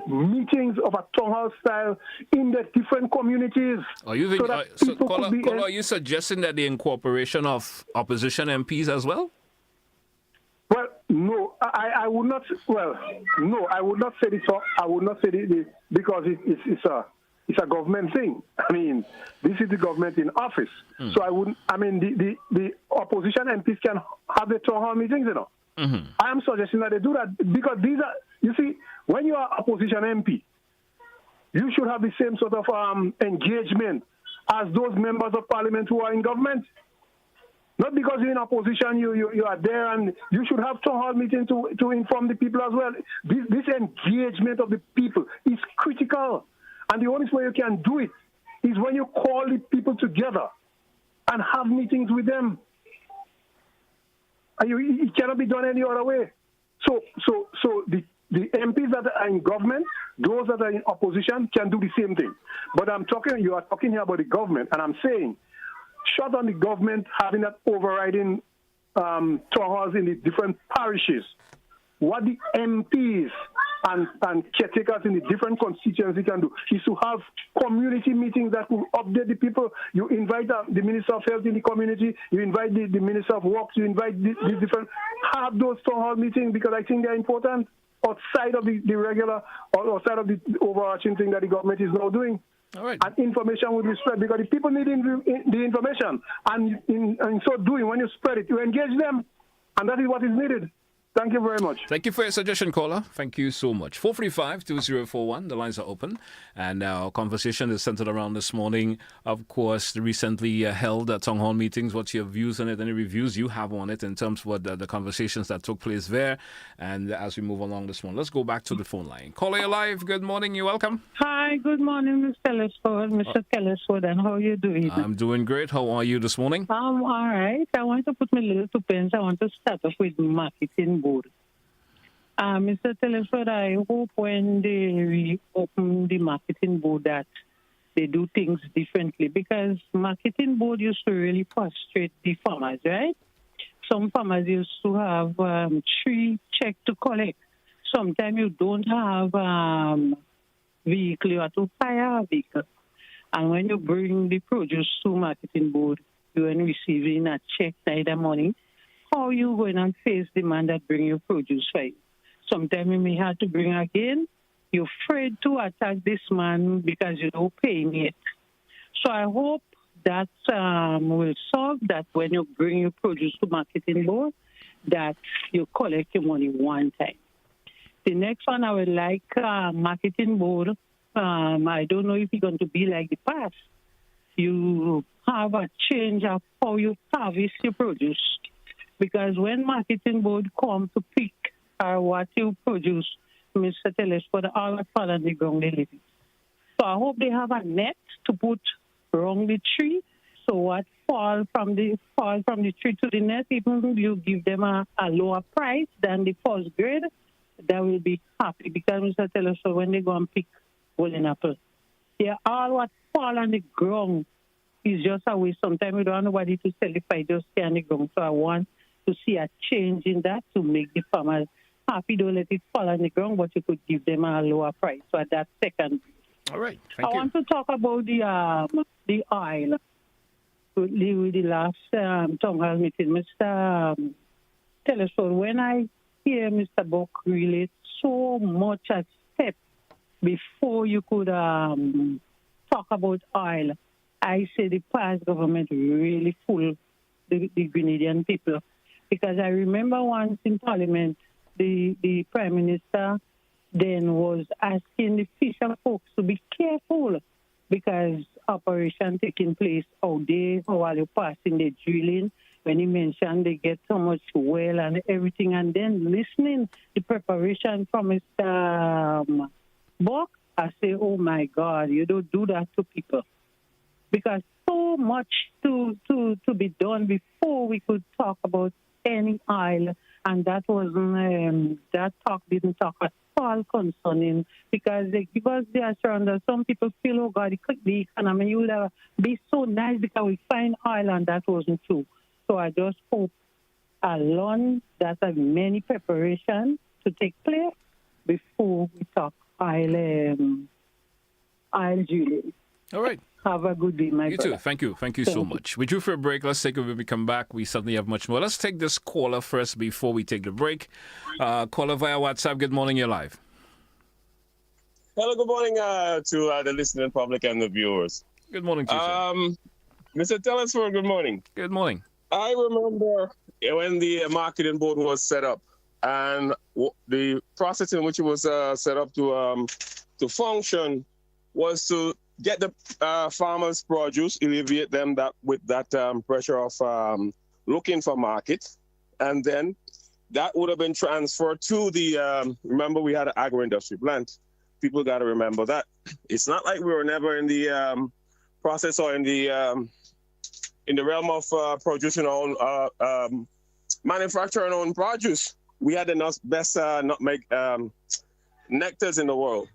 meetings of a town hall style in the different communities. Are you caller, are you suggesting that the incorporation of opposition MPs as well? Well, no, I would not. Well, no, I would not say this. I would not say this because it's a government thing. I mean, this is the government in office. So I wouldn't. I mean, the opposition MPs can have the town hall meetings, you know. Mm-hmm. I am suggesting that they do that because these are. You see, when you are opposition MP, you should have the same sort of engagement as those members of parliament who are in government. Not because you're in opposition, you are there, and you should have town hall meetings to inform the people as well. This engagement of the people is critical. And the only way you can do it is when you call the people together and have meetings with them. And it cannot be done any other way. So the the MPs that are in government, those that are in opposition can do the same thing. But you are talking here about the government, and I'm saying, shut on the government having that overriding town halls in the different parishes. What the MPs and caretakers in the different constituencies can do is to have community meetings that will update the people. You invite the Minister of Health in the community, you invite the Minister of Works, you invite these different, have those town hall meetings because I think they're important outside of the regular, or outside of the overarching thing that the government is now doing. All right. And information will be spread because the people need the information. And in so doing, when you spread it, you engage them. And that is what is needed. Thank you very much. Thank you for your suggestion, caller. Thank you so much. 435-2041. The lines are open. And our conversation is centered around this morning, of course, the recently held town hall meetings. What's your views on it? Any reviews you have on it in terms of what the conversations that took place there? And as we move along this morning, let's go back to the phone line. Caller, you're live. Good morning. You're welcome. Hi. Good morning, Mr. Telesford. Mr. Telesford, and how are you doing? I'm doing great. How are you this morning? I'm all right. I want to put my little two pence. I want to start off with marketing board. Mr. Telesford, I hope when they reopen the marketing board that they do things differently because marketing board used to really frustrate the farmers, right? Some farmers used to have 3 checks to collect. Sometimes you don't have vehicle, you have to hire a vehicle. And when you bring the produce to marketing board, you are receiving a check, neither money. How are you going to face the man that bring your produce for you? Sometimes you may have to bring again. You're afraid to attack this man because you don't pay him yet. So I hope that will solve that when you bring your produce to marketing board, that you collect your money one time. The next one I would like marketing board. I don't know if it's going to be like the past. You have a change of how you harvest your produce. Because when marketing board come to pick what you produce, Mr. Telesford, all that fall on the ground they live. So I hope they have a net to put around the tree. So what fall from the tree to the net, even if you give them a lower price than the first grade, they will be happy. Because Mr. Telesford, when they go and pick golden apple, all what fall on the ground is just a waste. Sometimes we don't have nobody to sell if I just stay on the ground. So I want to see a change in that to make the farmers happy. Don't let it fall on the ground, but you could give them a lower price. So that's second. All right. I want to talk about the oil. With the last town hall meeting, Mr. Telesford, when I hear Mr. Buck relate so much at step before you could talk about oil, I say the past government really fooled the Grenadian people. Because I remember once in Parliament, the Prime Minister then was asking the fisher folks to be careful because operation taking place out there while you're passing the drilling. When he mentioned they get so much well and everything, and then listening the preparation from Mr. Buck, I say, oh my God, you don't do that to people. Because so much to be done before we could talk about any oil, and that wasn't that talk didn't talk at all concerning because they give us the assurance that some people feel, oh God, the economy would be so nice because we find oil, and that wasn't true. So I just hope I learn that there are many preparations to take place before we talk oil drilling. All right. Have a good day, my brother. You too. Thank you. Thank you so much. We drew for a break. Let's take it when we come back. We certainly have much more. Let's take this caller first before we take the break. Caller via WhatsApp. Good morning. You're live. Hello. Good morning to the listening public and the viewers. Good morning to you, Mr. Telesford, good morning. Good morning. I remember when the marketing board was set up and the process in which it was set up to function was to get the farmers' produce, alleviate them with that pressure of looking for markets, and then that would have been transferred to the. Remember, we had an agro-industry plant. People got to remember that. It's not like we were never in the process or in the realm of producing our own, manufacturing our own produce. we had the best nutmeg nectars in the world.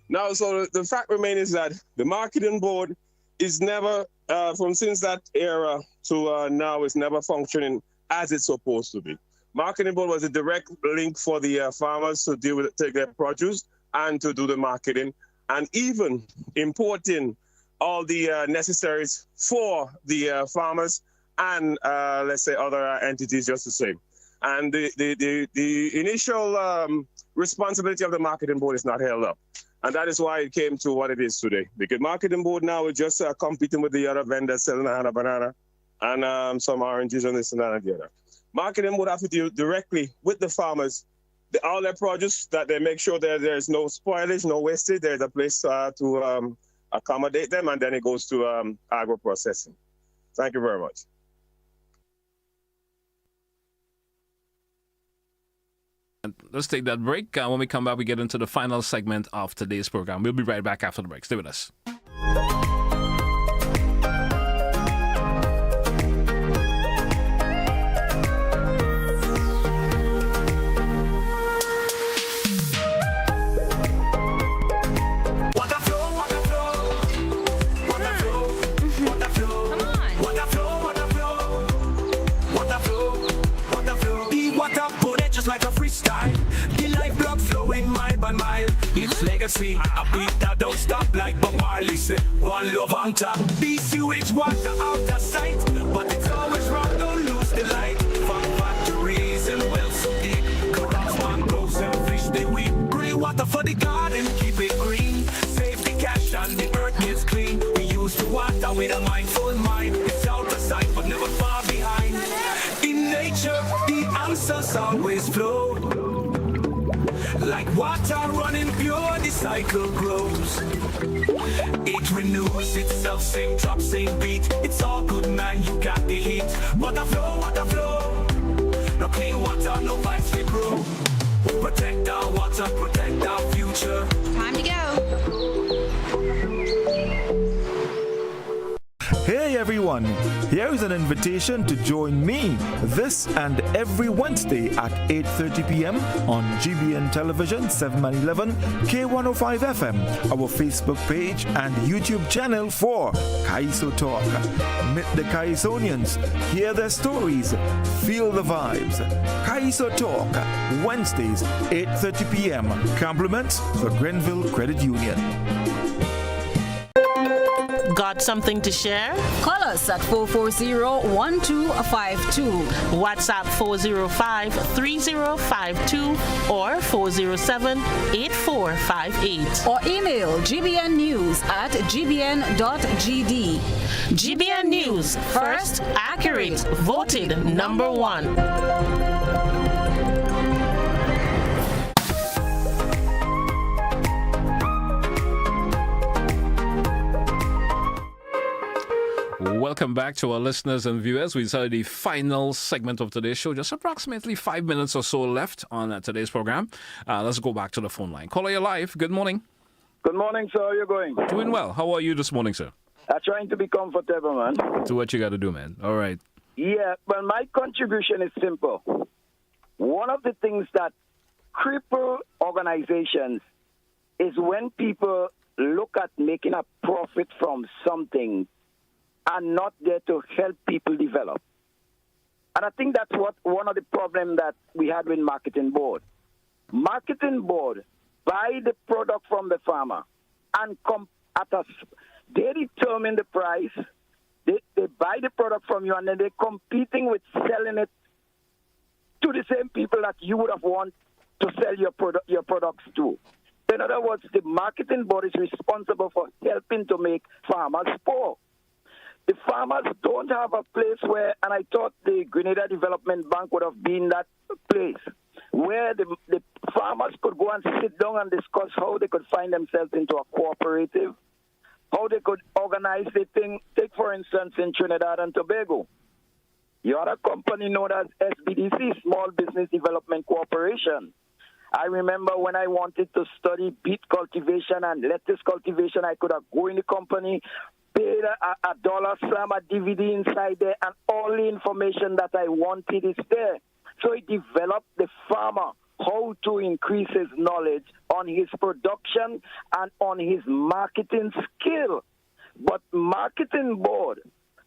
Now, so the fact remains is that the marketing board is never, from since that era to now, is never functioning as it's supposed to be. Marketing board was a direct link for the farmers to deal with, take their produce and to do the marketing, and even importing all the necessaries for the farmers and let's say other entities just the same. And the initial responsibility of the marketing board is not held up. And that is why it came to what it is today. Because marketing board now is just competing with the other vendors selling a banana and some oranges and this and that and the other. Marketing board have to deal directly with the farmers, all their produce, that they make sure that there's no spoilage, no wastage. There's a place to accommodate them, and then it goes to agro-processing. Thank you very much. Let's take that break. When we come back, we get into the final segment of today's program. We'll be right back after the break. Stay with us. Like a freestyle, the life block flowing mile by mile. It's legacy, a beat that don't stop like Bob Marley said. One love on top, BCUH water out of sight, but it's always wrong, don't lose the light. From factories and wells so deep, corals, mangroves and fish they weep. Bring water for the garden, keep it green. Save the cash and the earth gets clean. We use the water with a mindful mind. It's out of sight but never far behind. In nature, the answers always flow. Like water running pure, the cycle grows. It renews itself, same drop, same beat. It's all good, man, you got the heat. Water flow, water flow. No clean water, no vibes we grow. Protect our water, protect our future. Time to go. Hey everyone, here is an invitation to join me this and every Wednesday at 8:30 p.m. on GBN Television 711 K105 FM, our Facebook page and YouTube channel for Kaiso Talk. Meet the Kaisonians, hear their stories, feel the vibes. Kaiso Talk, Wednesdays 8:30 p.m. Compliments for Grenville Credit Union. Got something to share? Call us at 440-1252. WhatsApp 405-3052 or 407-8458. Or email gbnnews@gbn.gd. GBN News, first, accurate, voted #1. Welcome back to our listeners and viewers. We started the final segment of today's show. Just approximately 5 minutes or so left on today's program. Let's go back to the phone line. Caller, you're live. Good morning. Good morning, sir. How are you going? Doing well. How are you this morning, sir? Trying to be comfortable, man. Do what you got to do, man. All right. Yeah, well, my contribution is simple. One of the things that cripple organizations is when people look at making a profit from something and not there to help people develop. And I think that's what one of the problems that we had with marketing board. Marketing board buy the product from the farmer and come at us. They determine the price. They buy the product from you, and then they're competing with selling it to the same people that you would have wanted to sell your products to. In other words, the marketing board is responsible for helping to make farmers poor. The farmers don't have a place where, and I thought the Grenada Development Bank would have been that place, where the farmers could go and sit down and discuss how they could find themselves into a cooperative, how they could organize the thing. Take, for instance, in Trinidad and Tobago. You had a company known as SBDC, Small Business Development Corporation. I remember when I wanted to study beet cultivation and lettuce cultivation, I could have go in the company, paid a dollar, slam a DVD inside there, and all the information that I wanted is there. So it developed the farmer how to increase his knowledge on his production and on his marketing skill. But marketing board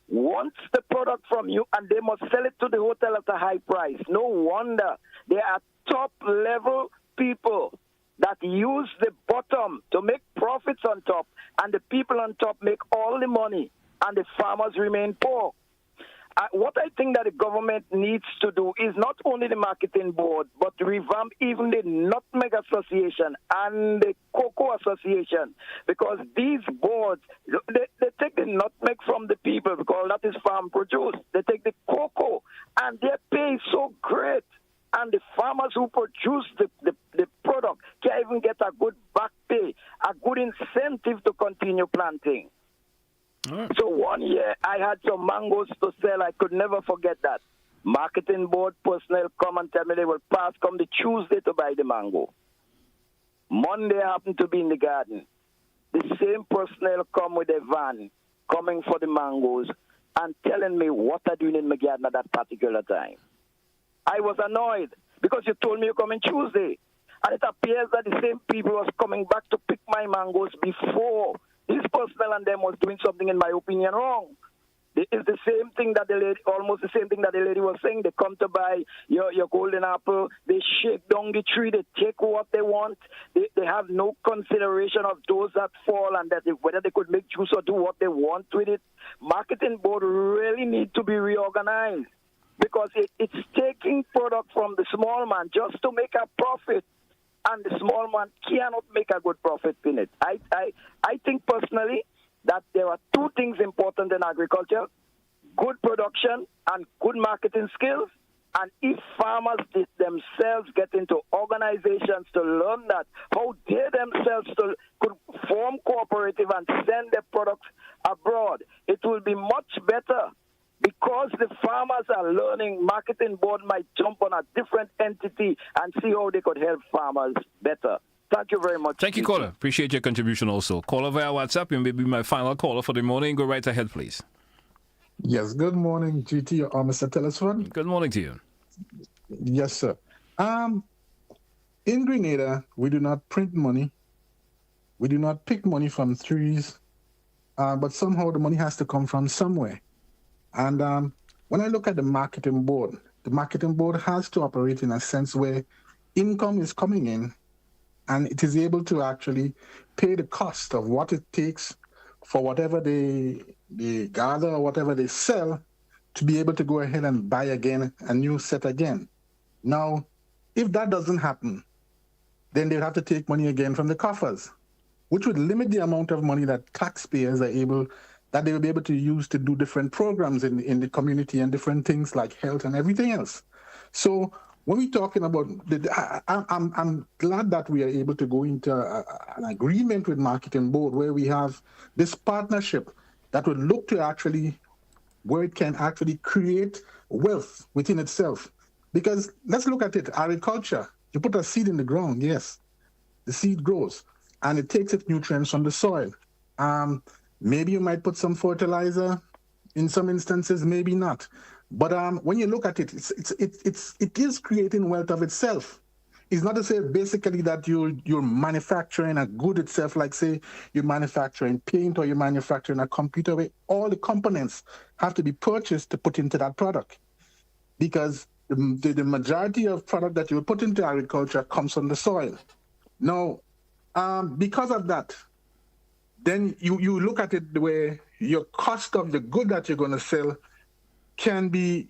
wants the product from you and they must sell it to the hotel at a high price. No wonder they are top level people that use the bottom to make profits on top, and the people on top make all the money and the farmers remain poor. What I think that the government needs to do is not only the marketing board, but revamp even the Nutmeg Association and the Cocoa Association, because these boards, they take the nutmeg from the people because that is farm produce. They take the cocoa and their pay is so great. And the farmers who produce the product can't even get a good back pay, a good incentive to continue planting. Right. So one year I had some mangoes to sell. I could never forget that. Marketing board personnel come and tell me they will pass come the Tuesday to buy the mango. Monday I happened to be in the garden. The same personnel come with a van coming for the mangoes and telling me what I'm doing in my garden at that particular time. I was annoyed because you told me you're coming Tuesday. And it appears that the same people was coming back to pick my mangoes before. This personnel and them was doing something, in my opinion, wrong. It's the same thing that the lady, almost the same thing that the lady was saying. They come to buy your golden apple. They shake down the tree. They take what they want. They have no consideration of those that fall and that whether they could make juice or do what they want with it. Marketing board really need to be reorganized because it's taking product from the small man just to make a profit. And the small man cannot make a good profit in it. I think personally that there are two things important in agriculture: good production and good marketing skills. And if farmers themselves get into organizations to learn that, how they themselves could form cooperative and send their products abroad, it will be much better. Because the farmers are learning, marketing board might jump on a different entity and see how they could help farmers better. Thank you very much. Thank you, caller. Appreciate your contribution also. Caller via WhatsApp. You may be my final caller for the morning. Go right ahead, please. Yes, good morning, GT or Mr. Telesford. Good morning to you. Yes, sir. In Grenada, we do not print money. We do not pick money from trees. But somehow the money has to come from somewhere. And when I look at the marketing board has to operate in a sense where income is coming in and it is able to actually pay the cost of what it takes for whatever they gather or whatever they sell to be able to go ahead and buy again a new set again. Now, if that doesn't happen, then they'll have to take money again from the coffers, which would limit the amount of money that taxpayers are able that they will be able to use to do different programs in the community and different things like health and everything else. So when we're talking about, I'm glad that we are able to go into an agreement with Marketing Board where we have this partnership that would look to actually, where it can actually create wealth within itself. Because let's look at it, agriculture, you put a seed in the ground, yes, the seed grows and it takes its nutrients from the soil. Maybe you might put some fertilizer in some instances, maybe not. But when you look at it, it is creating wealth of itself. It's not to say basically that you're manufacturing a good itself, like say you're manufacturing paint or you're manufacturing a computer. Where all the components have to be purchased to put into that product. Because the majority of product that you put into agriculture comes from the soil. Now, because of that, then you look at it the way your cost of the good that you're going to sell can be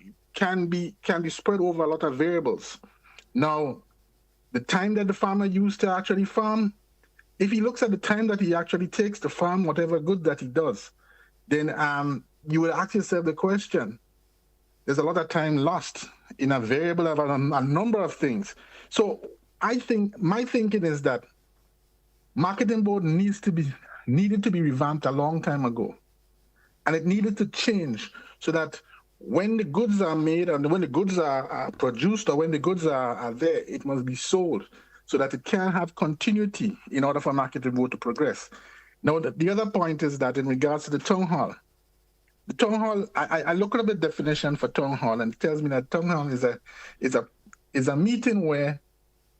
spread over a lot of variables. Now, the time that the farmer used to actually farm, if he looks at the time that he actually takes to farm whatever good that he does, then you will ask yourself the question, there's a lot of time lost in a variable of a number of things. So I think my thinking is that Marketing Board needed to be revamped a long time ago. And it needed to change so that when the goods are made and when the goods are produced or when the goods are there, it must be sold so that it can have continuity in order for Marketing Board to progress. Now, the other point is that in regards to the town hall, I look at the definition for town hall and it tells me that town hall is a is a meeting where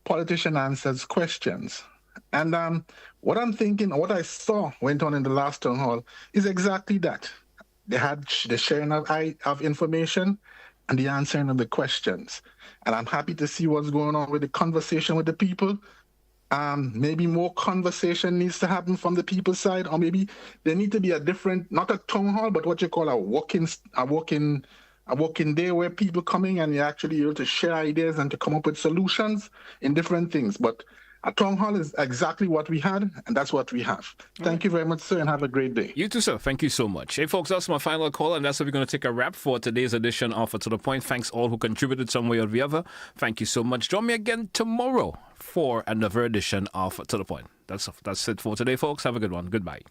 politician answers questions. And what I'm thinking, what I saw went on in the last town hall is exactly that. They had the sharing of information and the answering of the questions. And I'm happy to see what's going on with the conversation with the people. Maybe more conversation needs to happen from the people's side, or maybe there need to be a different, not a town hall, but what you call a walk-in day where people coming and you're actually able to share ideas and to come up with solutions in different things. But a town hall is exactly what we had, and that's what we have. Thank you very much, sir, and have a great day. You too, sir. Thank you so much. Hey, folks, that's my final call, and that's how we're going to take a wrap for today's edition of To The Point. Thanks all who contributed some way or the other. Thank you so much. Join me again tomorrow for another edition of To The Point. That's it for today, folks. Have a good one. Goodbye.